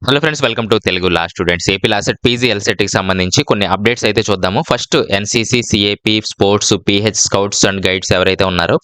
Hello friends, welcome to Telugu law students. AP LAWCET PG ఎల్సెట్‌కి సంబంధించి కొన్ని అప్డేట్స్ అయితే చూద్దాము. First NCC, CAP, sports, PH scouts and guides ఎవరైతే ఉన్నారో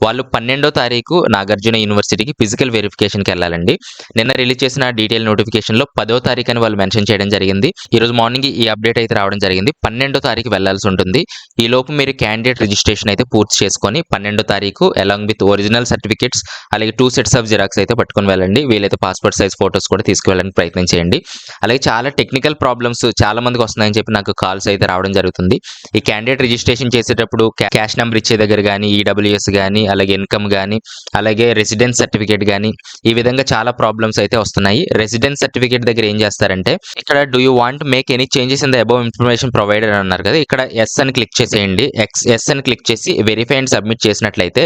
వాళ్ళు 12వ తారీఖు నాగార్జున యూనివర్సిటీకి ఫిజికల్ వెరిఫికేషన్‌కి వెళ్ళాలండి. నిన్న రిలీజ్ చేసిన డీటెయిల్ నోటిఫికేషన్‌లో 10వ తారీఖు అని వాళ్ళు మెన్షన్ చేయడం జరిగింది. ఈరోజు మార్నింగ్ ఈ అప్డేట్ అయితే రావడం జరిగింది. 12వ తారీఖు వెళ్లాల్సి ఉంటుంది. ఈలోపు మీరు క్యాండిడేట్ రిజిస్ట్రేషన్ అయితే పూర్తి చేసుకొని 12వ తారీఖు అలాంగ్ విత్ ఒరిజినల్ సర్టిఫికేట్స్ అలాగే 2 సెట్స్ ఆఫ్ జిరాక్స్ అయితే పట్టుకొని వెళ్ళండి. వీలైతే పాస్‌పోర్ట్ సైజ్ ఫోటోస్ కూడా తీసుకువెళ్ళడానికి ప్రయత్నం చేయండి. అలాగే చాలా టెక్నికల్ ప్రాబ్లమ్స్ చాలా మందికి వస్తున్నాయని చెప్పి నాకు కాల్స్ అయితే రావడం జరుగుతుంది. ఈ క్యాండిడేట్ రిజిస్ట్రేషన్ చేసేటప్పుడు క్యాష్ నెంబర్ ఇచ్చే దగ్గర గానీ, ఈడబ్ల్యూఎస్ గానీ, అలాగే ఇన్కమ్ గానీ, అలాగే రెసిడెన్స్ సర్టిఫికేట్ గానీ, ఈ విధంగా చాలా ప్రాబ్లమ్స్ అయితే వస్తున్నాయి. రెసిడెన్స్ సర్టిఫికేట్ దగ్గర ఏం చేస్తారంటే ఇక్కడ do you want make any changes in the above information provided అన్నారు కదా, ఇక్కడ ఎస్ అని క్లిక్ చేసేయండి. ఎస్ అని క్లిక్ చేసి వెరిఫై అండ్ సబ్మిట్ చేసినట్లయితే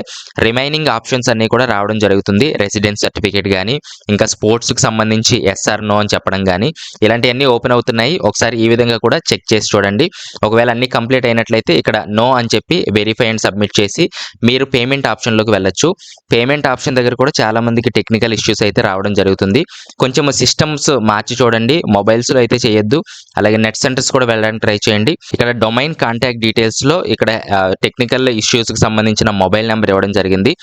రిమైనింగ్ ఆప్షన్స్ అన్ని కూడా రావడం జరుగుతుంది. రెసిడెన్స్ సర్టిఫికేట్ గానీ, ఇంకా స్పోర్ట్స్కి సంబంధించి ఎస్ ఆర్ నో అని చెప్పడం గానీ, ఇలాంటివన్నీ ఓపెన్ అవుతున్నాయి. ఒకసారి ఈ విధంగా కూడా చెక్ చేసి చూడండి. ఒకవేళ అన్ని కంప్లీట్ అయినట్లయితే ఇక్కడ నో అని చెప్పి వెరిఫై అండ్ సబ్మిట్ చేసి మీరు పేమెంట్ ఆప్షన్లోకి వెళ్ళొచ్చు. పేమెంట్ ఆప్షన్ దగ్గర కూడా చాలా మందికి టెక్నికల్ ఇష్యూస్ అయితే రావడం జరుగుతుంది. కొంచెం సిస్టమ్స్ మార్చి చూడండి. మొబైల్స్లో అయితే చేయొద్దు. అలాగే నెట్ సెంటర్స్ కూడా వెళ్ళడానికి ట్రై చేయండి. ఇక్కడ డొమైన్ కాంటాక్ట్ డీటెయిల్స్లో ఇక్కడ టెక్నికల్ ఇష్యూస్కి సంబంధించిన మొబైల్ నెంబర్ ఇవ్వడం జరిగింది.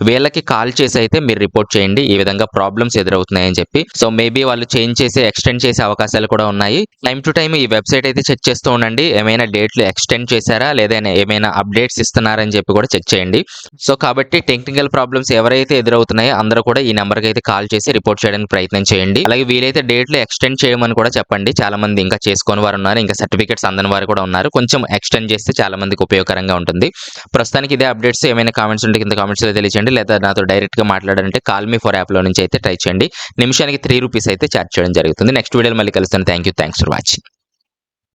వీళ్ళకి కాల్ చేసి అయితే మీరు రిపోర్ట్ చేయండి, ఈ విధంగా ప్రాబ్లమ్స్ ఎదురవుతున్నాయని చెప్పి. సో మేబీ వాళ్ళు చేంజ్ చేసి ఎక్స్టెండ్ చేసే అవకాశాలు కూడా ఉన్నాయి. టైం టు టైం ఈ వెబ్సైట్ అయితే చెక్ చేస్తూ ఉండండి. ఏమైనా డేట్లు ఎక్స్టెండ్ చేశారా లేదా ఏమైనా అప్డేట్స్ ఇస్తున్నారని చెప్పి కూడా చెక్ చేయండి. సో కాబట్టి టెక్నికల్ ప్రాబ్లమ్స్ ఎవరైతే ఎదురవుతున్నాయో అందరూ కూడా ఈ నెంబర్కి అయితే కాల్ చేసి రిపోర్ట్ చేయడానికి ప్రయత్నం చేయండి. అలాగే వీలైతే డేట్లు ఎక్స్టెండ్ చేయమని కూడా చెప్పండి. చాలా మంది ఇంకా చేసుకొని వారు ఉన్నారు, ఇంకా సర్టిఫికేట్స్ అందని వారు కూడా ఉన్నారు. కొంచెం ఎక్స్టెండ్ చేస్తే చాలా మందికి ఉపయోగకరంగా ఉంటుంది. ప్రస్తుతానికి ఇదే అప్డేట్స్. ఏమైనా కామెంట్స్ ఉంటే కింద కామెంట్స్లో తెలియజేయండి, లేదా నాతో డైరెక్ట్గా మాట్లాడాలంటే కాల్ మీ ఫర్ యాప్లో నుంచి అయితే ట్రై చేయండి. నిమిషానికి 3 రూపీస్ అయితే ఛార్జ్ చేయడం జరుగుతుంది. నెక్స్ట్ వీడియోలో మళ్ళీ కలుస్తాను. Thanks for watching.